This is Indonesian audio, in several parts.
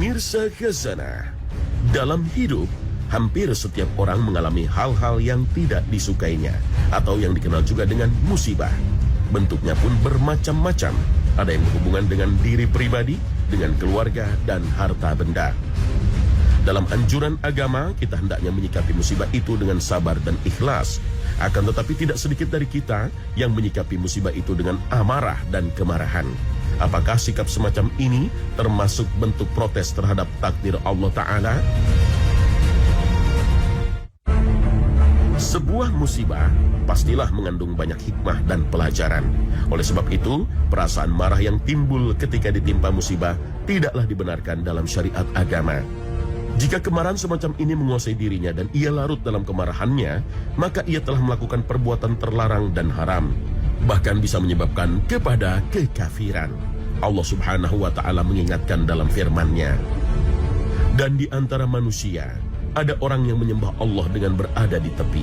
Pemirsa Khazanah, dalam hidup, hampir setiap orang mengalami hal-hal yang tidak disukainya atau yang dikenal juga dengan musibah. Bentuknya pun bermacam-macam. Ada yang berhubungan dengan diri pribadi, dengan keluarga, dan harta benda. Dalam anjuran agama, kita hendaknya menyikapi musibah itu dengan sabar dan ikhlas. Akan tetapi tidak sedikit dari kita yang menyikapi musibah itu dengan amarah dan kemarahan. Apakah sikap semacam ini termasuk bentuk protes terhadap takdir Allah Ta'ala? Sebuah musibah pastilah mengandung banyak hikmah dan pelajaran. Oleh sebab itu, perasaan marah yang timbul ketika ditimpa musibah tidaklah dibenarkan dalam syariat agama. Jika kemarahan semacam ini menguasai dirinya dan ia larut dalam kemarahannya, maka ia telah melakukan perbuatan terlarang dan haram, bahkan bisa menyebabkan kepada kekafiran. Allah Subhanahu wa Ta'ala mengingatkan dalam firman-Nya, dan di antara manusia ada orang yang menyembah Allah dengan berada di tepi.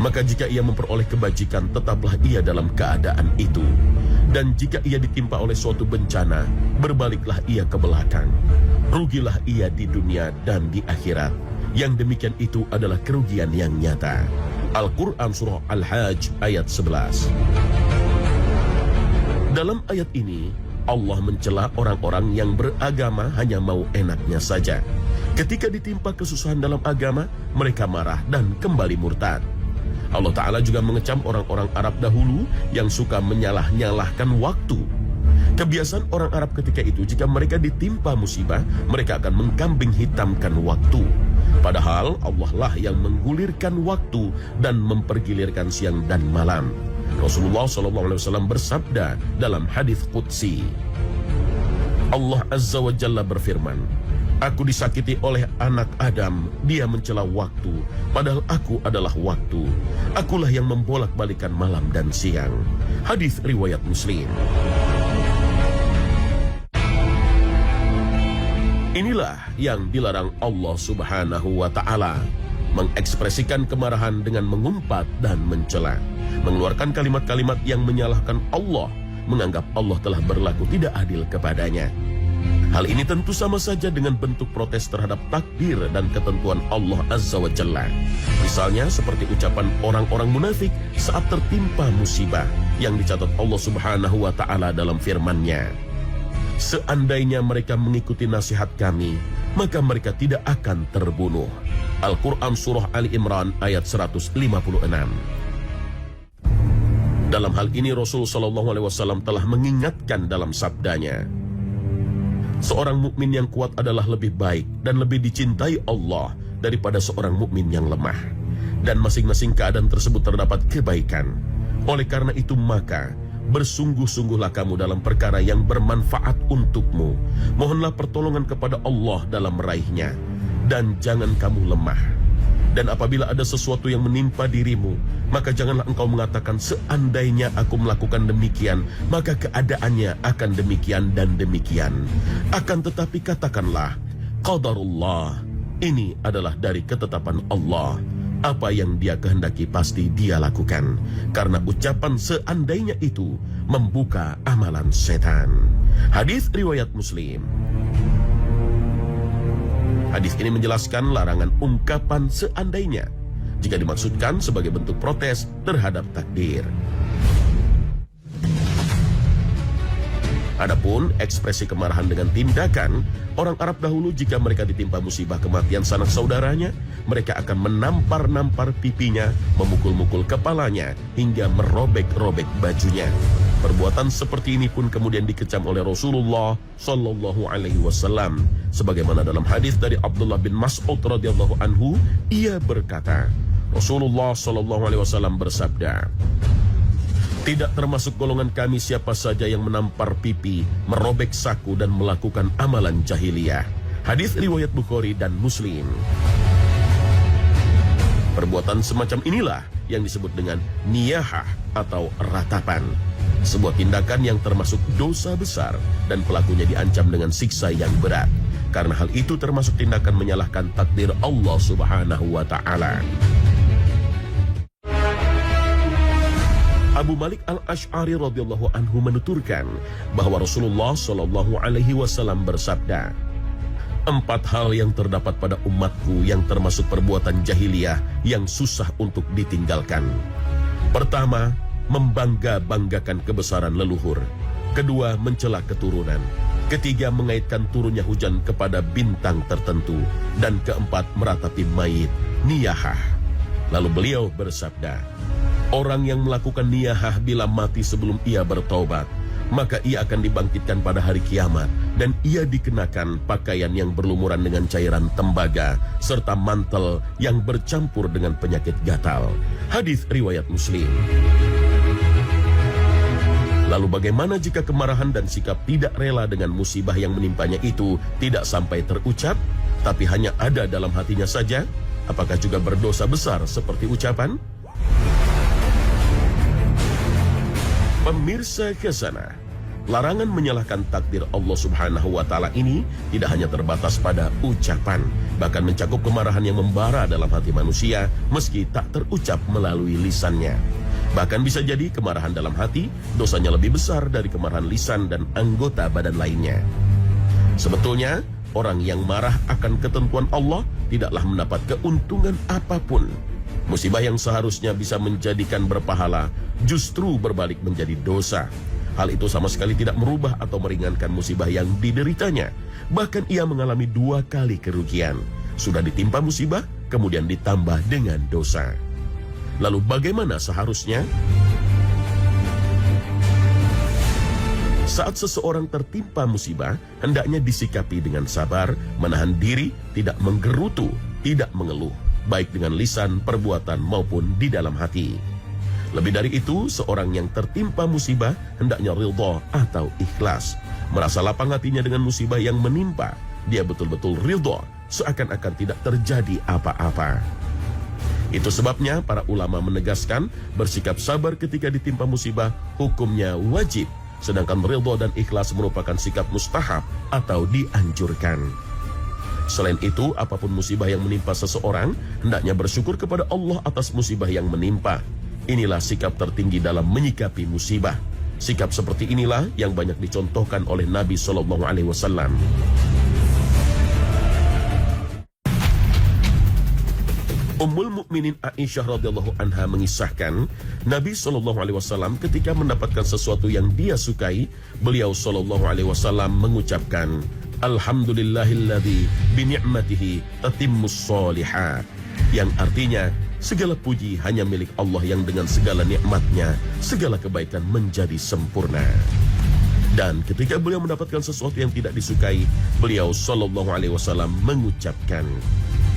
Maka jika ia memperoleh kebajikan, tetaplah ia dalam keadaan itu. Dan jika ia ditimpa oleh suatu bencana, berbaliklah ia ke belakang. Rugilah ia di dunia dan di akhirat. Yang demikian itu adalah kerugian yang nyata. Al-Quran Surah Al-Hajj ayat 11. Dalam ayat ini, Allah mencela orang-orang yang beragama hanya mau enaknya saja. Ketika ditimpa kesusahan dalam agama, mereka marah dan kembali murtad. Allah Ta'ala juga mengecam orang-orang Arab dahulu yang suka menyalah-nyalahkan waktu. Kebiasaan orang Arab ketika itu, jika mereka ditimpa musibah, mereka akan mengkambing hitamkan waktu. Padahal Allah lah yang menggulirkan waktu dan mempergilirkan siang dan malam. Rasulullah SAW bersabda dalam hadis qudsi, Allah Azza wa Jalla berfirman, aku disakiti oleh anak Adam, dia mencela waktu, padahal aku adalah waktu. Akulah yang membolak-balikan malam dan siang. Hadis riwayat Muslim. Inilah yang dilarang Allah Subhanahu wa Ta'ala, mengekspresikan kemarahan dengan mengumpat dan mencela, mengeluarkan kalimat-kalimat yang menyalahkan Allah, menganggap Allah telah berlaku tidak adil kepadanya. Hal ini tentu sama saja dengan bentuk protes terhadap takdir dan ketentuan Allah Azza wa Jalla. Misalnya seperti ucapan orang-orang munafik saat tertimpa musibah yang dicatat Allah Subhanahu wa Ta'ala dalam firman-Nya, seandainya mereka mengikuti nasihat kami, maka mereka tidak akan terbunuh. Al-Quran Surah Ali Imran ayat 156. Dalam hal ini Rasulullah SAW telah mengingatkan dalam sabdanya, seorang mukmin yang kuat adalah lebih baik dan lebih dicintai Allah daripada seorang mukmin yang lemah. Dan masing-masing keadaan tersebut terdapat kebaikan. Oleh karena itu maka, bersungguh-sungguhlah kamu dalam perkara yang bermanfaat untukmu. Mohonlah pertolongan kepada Allah dalam meraihnya. Dan jangan kamu lemah. Dan apabila ada sesuatu yang menimpa dirimu, maka janganlah engkau mengatakan seandainya aku melakukan demikian, maka keadaannya akan demikian dan demikian. Akan tetapi katakanlah, qadarullah, ini adalah dari ketetapan Allah. Apa yang dia kehendaki pasti dia lakukan. Karena ucapan seandainya itu membuka amalan setan. Hadis riwayat Muslim. Hadis ini menjelaskan larangan ungkapan seandainya jika dimaksudkan sebagai bentuk protes terhadap takdir. Adapun ekspresi kemarahan dengan tindakan, orang Arab dahulu jika mereka ditimpa musibah kematian sanak saudaranya, mereka akan menampar-nampar pipinya, memukul-mukul kepalanya, hingga merobek-robek bajunya. Perbuatan seperti ini pun kemudian dikecam oleh Rasulullah Sallallahu Alaihi Wasallam. Sebagaimana dalam hadis dari Abdullah bin Mas'ud radhiyallahu anhu, ia berkata, Rasulullah Sallallahu Alaihi Wasallam bersabda, tidak termasuk golongan kami siapa saja yang menampar pipi, merobek saku dan melakukan amalan jahiliyah. Hadis riwayat Bukhari dan Muslim. Perbuatan semacam inilah yang disebut dengan niyahah atau ratapan. Sebuah tindakan yang termasuk dosa besar dan pelakunya diancam dengan siksa yang berat. Karena hal itu termasuk tindakan menyalahkan takdir Allah Subhanahu wa Ta'ala. Abu Malik Al-Ash'ari radhiyallahu anhu menuturkan bahwa Rasulullah Shallallahu Alaihi Wasallam bersabda, 4 hal yang terdapat pada umatku yang termasuk perbuatan jahiliyah yang susah untuk ditinggalkan. Pertama, membangga-banggakan kebesaran leluhur. Kedua, mencela keturunan. Ketiga, mengaitkan turunnya hujan kepada bintang tertentu. Dan keempat, meratapi mayit, niyahah. Lalu beliau bersabda, orang yang melakukan niyahah bila mati sebelum ia bertaubat, maka ia akan dibangkitkan pada hari kiamat, dan ia dikenakan pakaian yang berlumuran dengan cairan tembaga, serta mantel yang bercampur dengan penyakit gatal. Hadis riwayat Muslim. Lalu bagaimana jika kemarahan dan sikap tidak rela dengan musibah yang menimpanya itu tidak sampai terucap, tapi hanya ada dalam hatinya saja? Apakah juga berdosa besar seperti ucapan? Pemirsa Khazanah, larangan menyalahkan takdir Allah Subhanahu wa Ta'ala ini tidak hanya terbatas pada ucapan, bahkan mencakup kemarahan yang membara dalam hati manusia meski tak terucap melalui lisannya. Bahkan bisa jadi kemarahan dalam hati dosanya lebih besar dari kemarahan lisan dan anggota badan lainnya. Sebetulnya, orang yang marah akan ketentuan Allah tidaklah mendapat keuntungan apapun. Musibah yang seharusnya bisa menjadikan berpahala justru berbalik menjadi dosa. Hal itu sama sekali tidak merubah atau meringankan musibah yang dideritanya. Bahkan ia mengalami 2 kali kerugian. Sudah ditimpa musibah, kemudian ditambah dengan dosa. Lalu bagaimana seharusnya? Saat seseorang tertimpa musibah, hendaknya disikapi dengan sabar, menahan diri, tidak menggerutu, tidak mengeluh, baik dengan lisan, perbuatan, maupun di dalam hati. Lebih dari itu, seorang yang tertimpa musibah hendaknya ridha atau ikhlas. Merasa lapang hatinya dengan musibah yang menimpa. Dia betul-betul ridha, seakan-akan tidak terjadi apa-apa. Itu sebabnya para ulama menegaskan bersikap sabar ketika ditimpa musibah hukumnya wajib, sedangkan ridha dan ikhlas merupakan sikap mustahab atau dianjurkan. Selain itu, apapun musibah yang menimpa seseorang, hendaknya bersyukur kepada Allah atas musibah yang menimpa. Inilah sikap tertinggi dalam menyikapi musibah. Sikap seperti inilah yang banyak dicontohkan oleh Nabi SAW. Ummul Mukminin Aisyah radhiyallahu anha mengisahkan, Nabi SAW ketika mendapatkan sesuatu yang dia sukai, beliau SAW mengucapkan, Alhamdulillahilladzi bini'matihi tatimmus sholihat, yang artinya segala puji hanya milik Allah yang dengan segala nikmatnya segala kebaikan menjadi sempurna. Dan ketika beliau mendapatkan sesuatu yang tidak disukai, beliau SAW mengucapkan,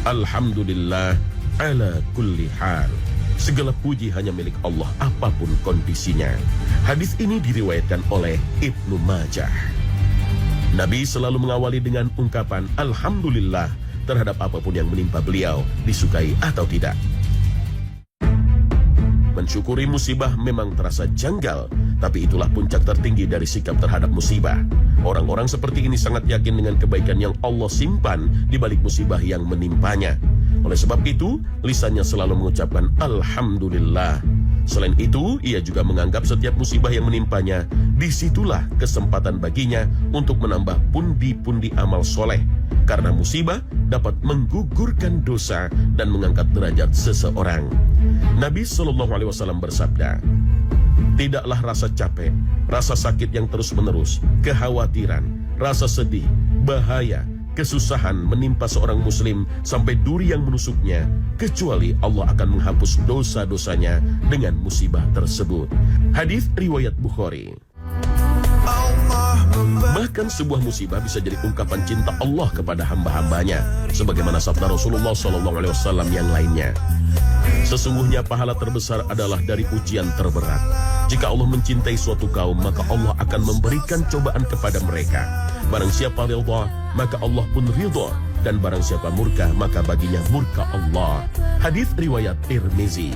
Alhamdulillah ala kulli hal, segala puji hanya milik Allah apapun kondisinya. Hadis ini diriwayatkan oleh Ibnu Majah. Nabi selalu mengawali dengan ungkapan Alhamdulillah terhadap apapun yang menimpa beliau, disukai atau tidak. Mensyukuri musibah memang terasa janggal, tapi itulah puncak tertinggi dari sikap terhadap musibah. Orang-orang seperti ini sangat yakin dengan kebaikan yang Allah simpan di balik musibah yang menimpanya. Oleh sebab itu, lisannya selalu mengucapkan Alhamdulillah. Selain itu, ia juga menganggap setiap musibah yang menimpanya, disitulah kesempatan baginya untuk menambah pundi-pundi amal soleh. Karena musibah dapat menggugurkan dosa dan mengangkat derajat seseorang. Nabi SAW bersabda, tidaklah rasa capek, rasa sakit yang terus-menerus, kekhawatiran, rasa sedih, bahaya, kesusahan menimpa seorang muslim sampai duri yang menusuknya, kecuali Allah akan menghapus dosa-dosanya dengan musibah tersebut. Hadis riwayat Bukhari. Bahkan sebuah musibah bisa jadi ungkapan cinta Allah kepada hamba-hambanya, sebagaimana sabda Rasulullah SAW yang lainnya. Sesungguhnya pahala terbesar adalah dari ujian terberat. Jika Allah mencintai suatu kaum, maka Allah akan memberikan cobaan kepada mereka. Barang siapa ridha, maka Allah pun ridha, dan barang siapa murka, maka baginya murka Allah. Hadis riwayat Tirmizi.